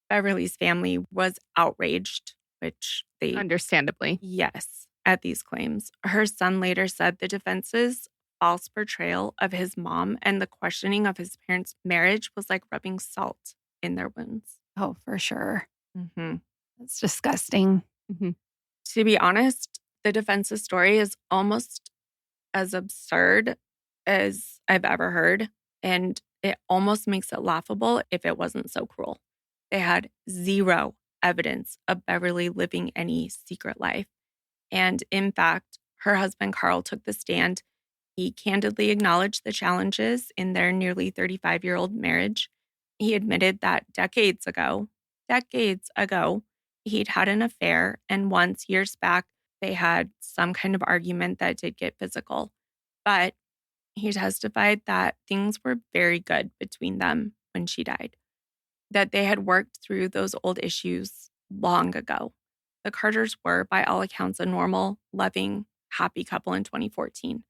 Beverly's family was outraged, which they, Understandably. yes, at these claims. Her son later said the defense's false portrayal of his mom and the questioning of his parents' marriage was like rubbing salt in their wounds. Oh, for sure. Mm-hmm. That's disgusting. Mm-hmm. To be honest, the defense's story is almost as absurd as I've ever heard, and it almost makes it laughable if it wasn't so cruel. They had zero evidence of Beverly living any secret life. And in fact, her husband Carl took the stand. He candidly acknowledged the challenges in their nearly 35-year-old marriage. He admitted that decades ago, he'd had an affair, and once, years back, they had some kind of argument that did get physical. But he testified that things were very good between them when she died, that they had worked through those old issues long ago. The Carters were, by all accounts, a normal, loving, happy couple in 2014.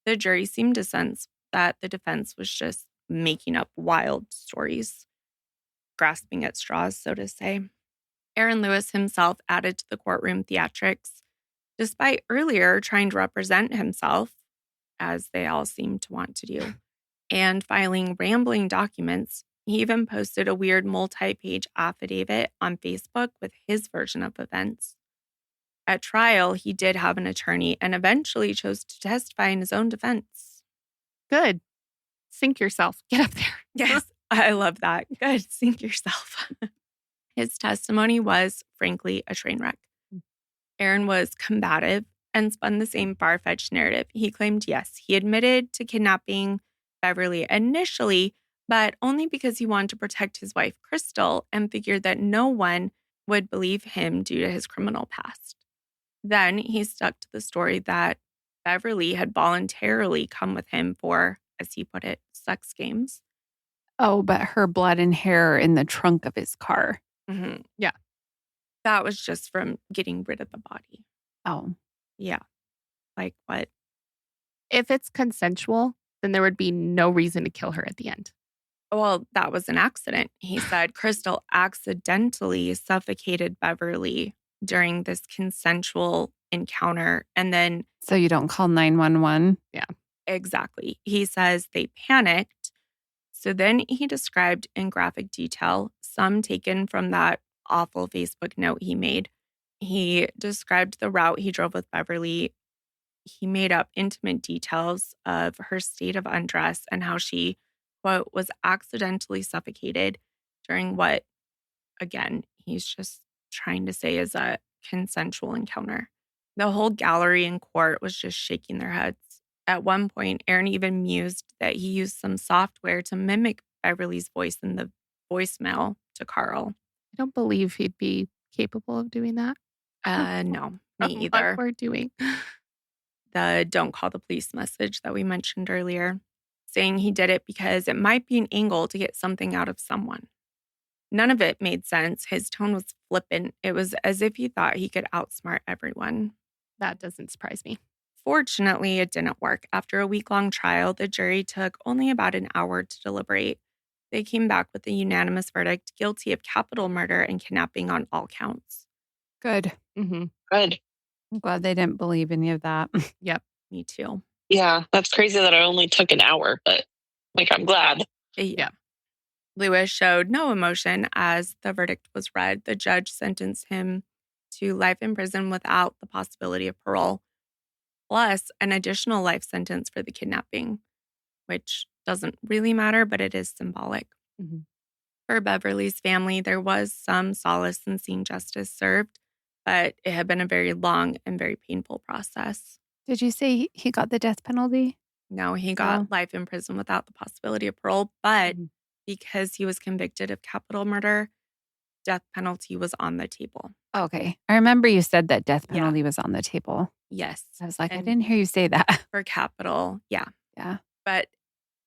The jury seemed to sense that the defense was just making up wild stories, grasping at straws, so to say. Arron Lewis himself added to the courtroom theatrics, despite earlier trying to represent himself, as they all seem to want to do, and filing rambling documents. He even posted a weird multi-page affidavit on Facebook with his version of events. At trial, he did have an attorney and eventually chose to testify in his own defense. Good. Sink yourself. Get up there. Yes, I love that. Good. Sink yourself. His testimony was, frankly, a train wreck. Arron was combative and spun the same far-fetched narrative. He claimed, yes, he admitted to kidnapping Beverly initially, but only because he wanted to protect his wife, Crystal, and figured that no one would believe him due to his criminal past. Then he stuck to the story that Beverly had voluntarily come with him for, as he put it, sex games. Oh, but her blood and hair in the trunk of his car. Mm-hmm. Yeah. That was just from getting rid of the body. Oh, Yeah. Like what? If it's consensual, then there would be no reason to kill her at the end. Well, that was an accident. He said Crystal accidentally suffocated Beverly during this consensual encounter. And then, so you don't call 911? exactly, he says they panicked. So then he described in graphic detail, some taken from that awful Facebook note he made. He described the route he drove with Beverly. He made up intimate details of her state of undress and how she, quote, was accidentally suffocated during what, again, he's just trying to say is a consensual encounter. The whole gallery in court was just shaking their heads. At one point, Arron even mused that he used some software to mimic Beverly's voice in the voicemail to Carl. I don't believe he'd be capable of doing that. No, me either. What we're doing. The don't call the police message that we mentioned earlier, saying he did it because it might be an angle to get something out of someone. None of it made sense. His tone was flippant. It was as if he thought he could outsmart everyone. That doesn't surprise me. Fortunately, it didn't work. After a week-long trial, the jury took only about an hour to deliberate. They came back with a unanimous verdict, guilty of capital murder and kidnapping on all counts. Good. Mm-hmm. Good. I'm glad they didn't believe any of that. Yep. Me too. Yeah, that's crazy that it only took an hour, but I'm glad. Yeah. Lewis showed no emotion as the verdict was read. The judge sentenced him to life in prison without the possibility of parole, plus an additional life sentence for the kidnapping, which doesn't really matter, but it is symbolic. Mm-hmm. For Beverly's family, there was some solace in seeing justice served, but it had been a very long and very painful process. Did you say he got the death penalty? No, he got life in prison without the possibility of parole, but Mm-hmm. because he was convicted of capital murder, death penalty was on the table. Okay. I remember you said that death penalty was on the table. Yes. I was like, I And didn't hear you say that. for capital, yeah. Yeah. But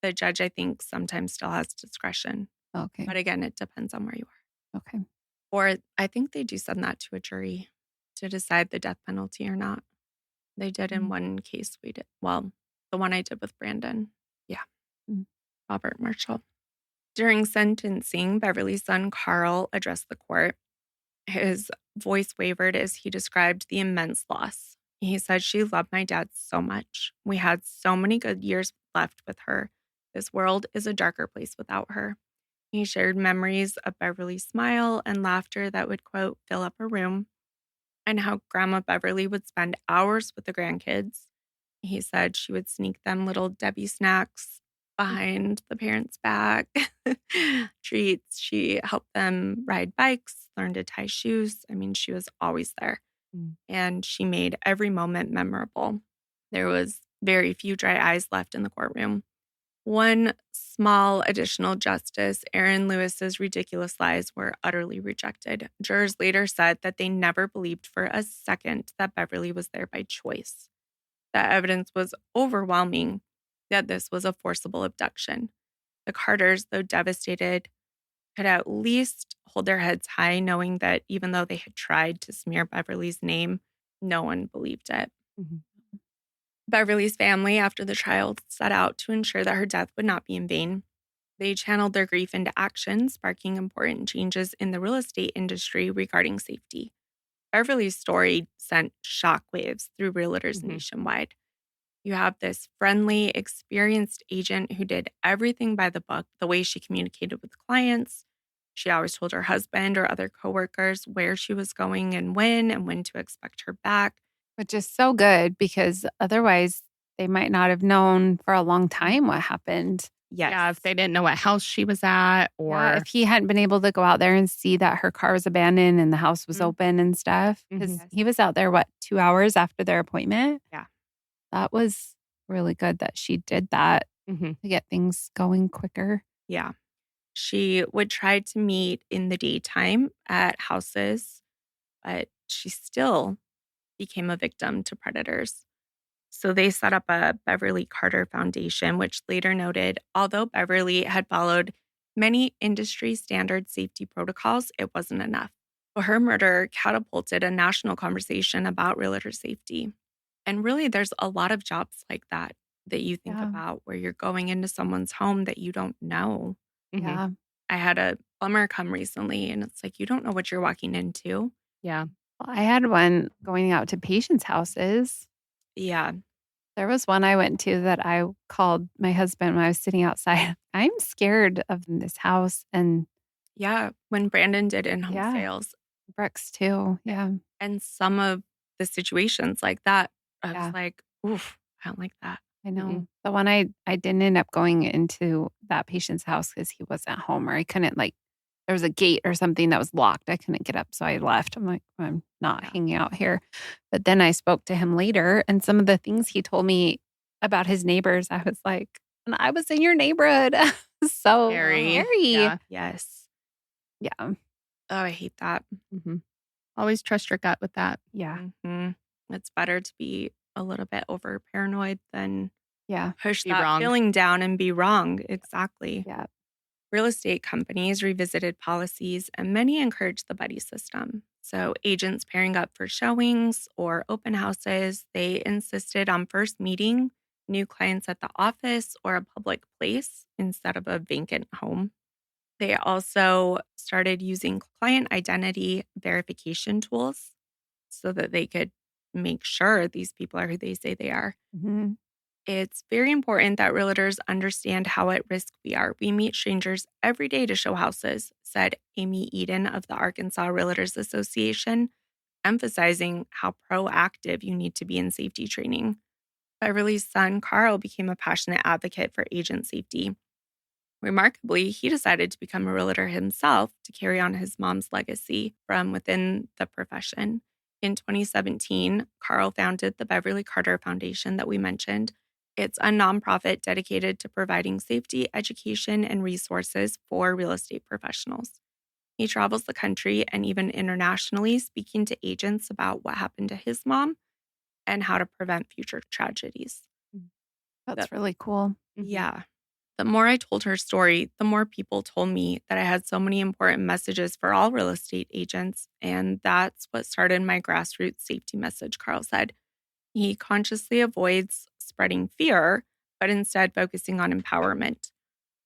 the judge, I think, sometimes still has discretion. Okay. But again, it depends on where you are. Okay. Or I think they do send that to a jury to decide the death penalty or not. They did in one case we did. Well, the one I did with Brandon. Yeah. Robert Marshall. During sentencing, Beverly's son Carl addressed the court. His voice wavered as he described the immense loss. He said, "She loved my dad so much. We had so many good years left with her. This world is a darker place without her." He shared memories of Beverly's smile and laughter that would, quote, fill up a room, and how Grandma Beverly would spend hours with the grandkids. He said she would sneak them little Debbie snacks behind the parents' back, treats. She helped them ride bikes, learn to tie shoes. I mean, she was always there. And she made every moment memorable. There was very few dry eyes left in the courtroom. One small additional justice, Arron Lewis's ridiculous lies were utterly rejected. Jurors later said that they never believed for a second that Beverly was there by choice. The evidence was overwhelming that this was a forcible abduction. The Carters, though devastated, could at least hold their heads high, knowing that even though they had tried to smear Beverly's name, no one believed it. Mm-hmm. Beverly's family, after the trial, set out to ensure that her death would not be in vain. They channeled their grief into action, sparking important changes in the real estate industry regarding safety. Beverly's story sent shockwaves through realtors nationwide. You have this friendly, experienced agent who did everything by the book, the way she communicated with clients. She always told her husband or other coworkers where she was going and when to expect her back. Which is so good because otherwise they might not have known for a long time what happened. Yes. Yeah, if they didn't know what house she was at, or if he hadn't been able to go out there and see that her car was abandoned and the house was open and stuff. Because he was out there, 2 hours after their appointment? Yeah. That was really good that she did that to get things going quicker. Yeah. She would try to meet in the daytime at houses, but she still became a victim to predators. So they set up a Beverly Carter Foundation, which later noted, although Beverly had followed many industry standard safety protocols, it wasn't enough. Well, her murder catapulted a national conversation about realtor safety. And really, there's a lot of jobs like that you think Yeah. about where you're going into someone's home that you don't know. Yeah. I had a plumber come recently, and it's like, you don't know what you're walking into. Yeah. Well, I had one going out to patients' houses. Yeah. There was one I went to that I called my husband when I was sitting outside. I'm scared of this house. And Yeah. When Brandon did in-home yeah, sales, Brooks too. Yeah. and some of the situations like that, I was Yeah. like, oof, I don't like that. I know. The one I didn't end up going into that patient's house because he wasn't home, or I couldn't, like, there was a gate or something that was locked. I couldn't get up. So I left. I'm like, I'm not Yeah. hanging out here. But then I spoke to him later, and some of the things he told me about his neighbors, I was like, and I was in your neighborhood. So Scary. scary. Yeah. Yes. Yeah. Oh, I hate that. Always trust your gut with that. Yeah. Mhm. It's better to be a little bit over paranoid than Yeah. push Be that wrong. feeling down and be wrong. Exactly. Yeah. Real estate companies revisited policies and many encouraged the buddy system. So, agents pairing up for showings or open houses, they insisted on first meeting new clients at the office or a public place instead of a vacant home. They also started using client identity verification tools so that they could make sure these people are who they say they are. hmm It's very important that realtors understand how at risk we are. We meet strangers every day to show houses, said Amy Eden of the Arkansas Realtors Association, emphasizing how proactive you need to be in safety training. Beverly's son, Carl, became a passionate advocate for agent safety. Remarkably, he decided to become a realtor himself to carry on his mom's legacy from within the profession. In 2017, Carl founded the Beverly Carter Foundation that we mentioned. It's a nonprofit dedicated to providing safety, education, and resources for real estate professionals. He travels the country and even internationally speaking to agents about what happened to his mom and how to prevent future tragedies. That's really cool. Yeah. The more I told her story, the more people told me that I had so many important messages for all real estate agents. And that's what started my grassroots safety message, Carl said. He consciously avoids spreading fear, but instead focusing on empowerment.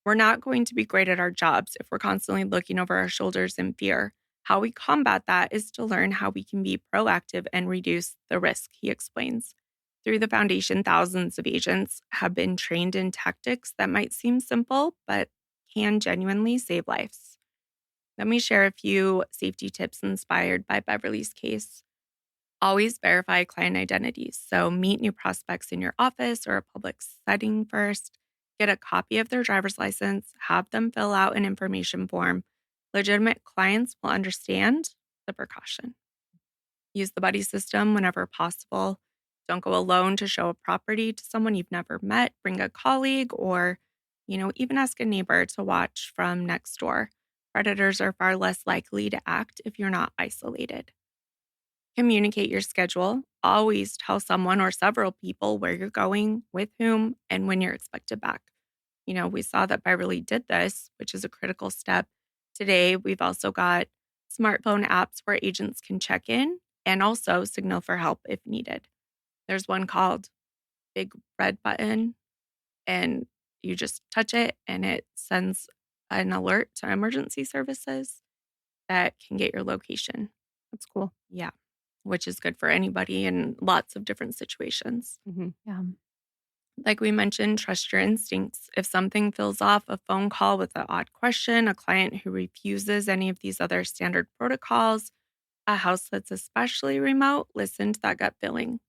We're not going to be great at our jobs if we're constantly looking over our shoulders in fear. How we combat that is to learn how we can be proactive and reduce the risk, he explains. Through the foundation, thousands of agents have been trained in tactics that might seem simple, but can genuinely save lives. Let me share a few safety tips inspired by Beverly's case. Always verify client identities. So, meet new prospects in your office or a public setting first. Get a copy of their driver's license, have them fill out an information form. Legitimate clients will understand the precaution. Use the buddy system whenever possible. Don't go alone to show a property to someone you've never met. Bring a colleague or, even ask a neighbor to watch from next door. Predators are far less likely to act if you're not isolated. Communicate your schedule. Always tell someone or several people where you're going, with whom, and when you're expected back. We saw that Beverly did this, which is a critical step. Today, we've also got smartphone apps where agents can check in and also signal for help if needed. There's one called Big Red Button, and you just touch it and it sends an alert to emergency services that can get your location. That's cool. Yeah, which is good for anybody in lots of different situations. Yeah. Like we mentioned, trust your instincts. If something feels off, a phone call with an odd question, a client who refuses any of these other standard protocols, a house that's especially remote, listen to that gut feeling.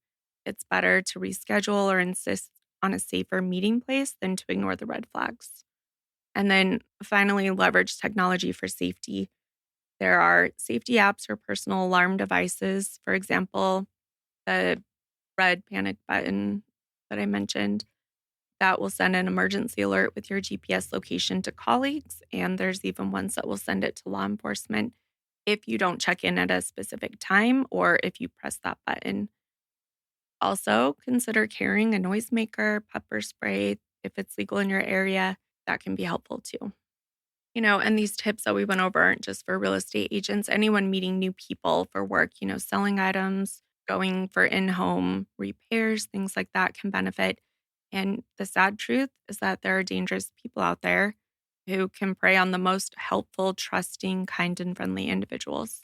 It's better to reschedule or insist on a safer meeting place than to ignore the red flags. And then finally, leverage technology for safety. There are safety apps or personal alarm devices. For example, the red panic button that I mentioned that will send an emergency alert with your GPS location to colleagues. And there's even ones that will send it to law enforcement if you don't check in at a specific time or if you press that button. Also, consider carrying a noisemaker, pepper spray, if it's legal in your area. That can be helpful too. And these tips that we went over aren't just for real estate agents. Anyone meeting new people for work, selling items, going for in-home repairs, things like that can benefit. And the sad truth is that there are dangerous people out there who can prey on the most helpful, trusting, kind, and friendly individuals.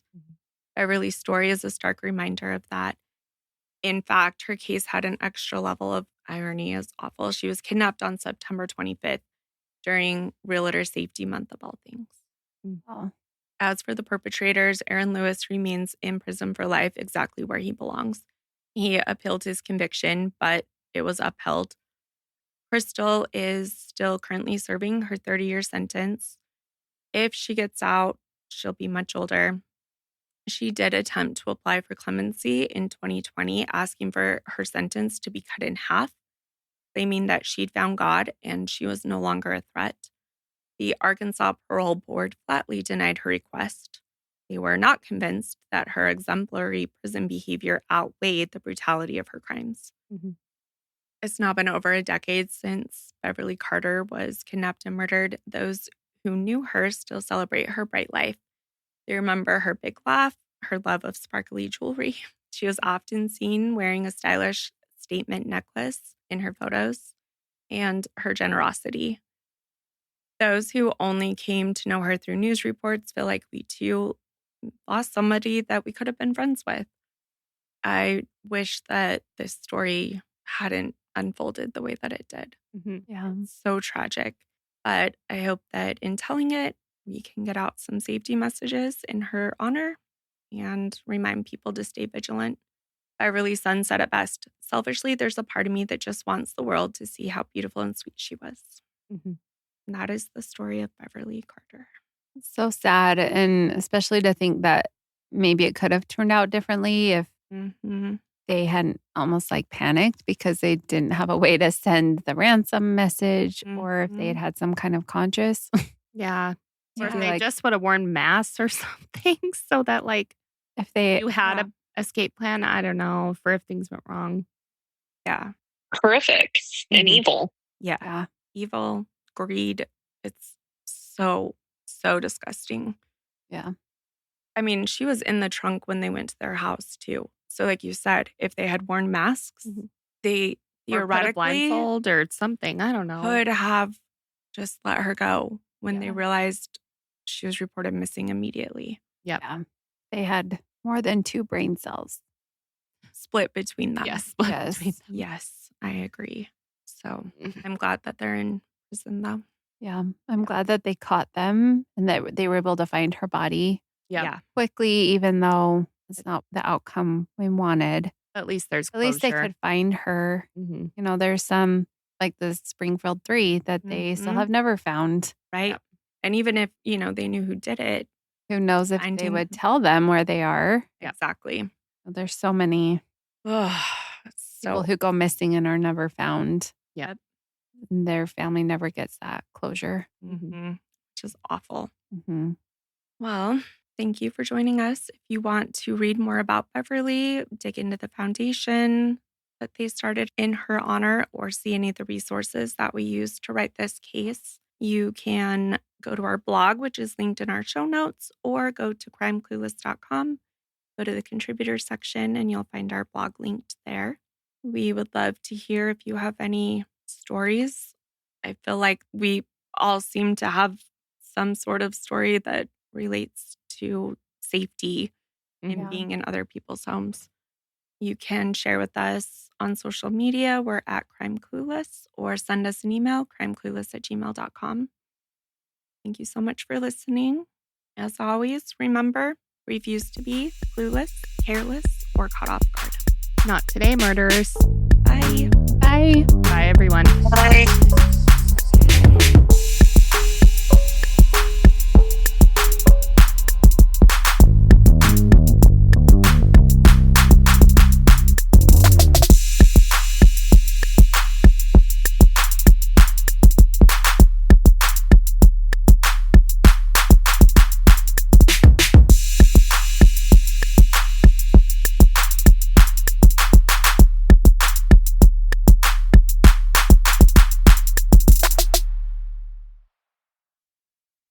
Beverly's story is a stark reminder of that. In fact, her case had an extra level of irony as awful. She was kidnapped on September 25th during Realtor Safety Month of all things. Oh. As for the perpetrators, Arron Lewis remains in prison for life, exactly where he belongs. He appealed his conviction, but it was upheld. Crystal is still currently serving her 30-year sentence. If she gets out, she'll be much older. She did attempt to apply for clemency in 2020, asking for her sentence to be cut in half, claiming that she'd found God and she was no longer a threat. The Arkansas Parole Board flatly denied her request. They were not convinced that her exemplary prison behavior outweighed the brutality of her crimes. It's now been over a decade since Beverly Carter was kidnapped and murdered. Those who knew her still celebrate her bright life. They remember her big laugh, her love of sparkly jewelry. She was often seen wearing a stylish statement necklace in her photos, and her generosity. Those who only came to know her through news reports feel like we too lost somebody that we could have been friends with. I wish that this story hadn't unfolded the way that it did. Yeah. It's so tragic. But I hope that in telling it, we can get out some safety messages in her honor and remind people to stay vigilant. Beverly's son said it best. Selfishly, there's a part of me that just wants the world to see how beautiful and sweet she was. And that is the story of Beverly Carter. It's so sad. And especially to think that maybe it could have turned out differently if they hadn't almost like panicked because they didn't have a way to send the ransom message or if they had had some kind of conscious. Yeah. Or if Yeah. they just would have worn masks or something so that if they you had a escape plan, I don't know, for if things went wrong. Yeah. Horrific and evil. Yeah. Evil, greed. It's so disgusting. Yeah. I mean, she was in the trunk when they went to their house too. So like you said, if they had worn masks, they Or put a theoretically blindfold or something. I don't know. could have just let her go when they realized she was reported missing immediately. Yeah. They had more than 2 brain cells. Split between them. Yes. Yes, I agree. So I'm glad that they're in prison though. Yeah. I'm glad that they caught them and that they were able to find her body quickly, even though it's not the outcome we wanted. At least there's At closure. least they could find her. There's some, like the Springfield 3, that they still have never found. Right. Yep. And even if, they knew who did it. Who knows if they would tell them where they are. Exactly. There's so many people who go missing and are never found. Yep. And their family never gets that closure. Which is awful. Well, thank you for joining us. If you want to read more about Beverly, dig into the foundation that they started in her honor, or see any of the resources that we used to write this case, you can go to our blog, which is linked in our show notes, or go to crimeclueless.com, go to the contributor section, and you'll find our blog linked there. We would love to hear if you have any stories. I feel like we all seem to have some sort of story that relates to safety and being in other people's homes. You can share with us on social media. We're at Crime Clueless, or send us an email, crimeclueless@gmail.com. Thank you so much for listening. As always, remember, refuse to be clueless, careless, or caught off guard. Not today, murderers. Bye. Bye. Bye, everyone. Bye.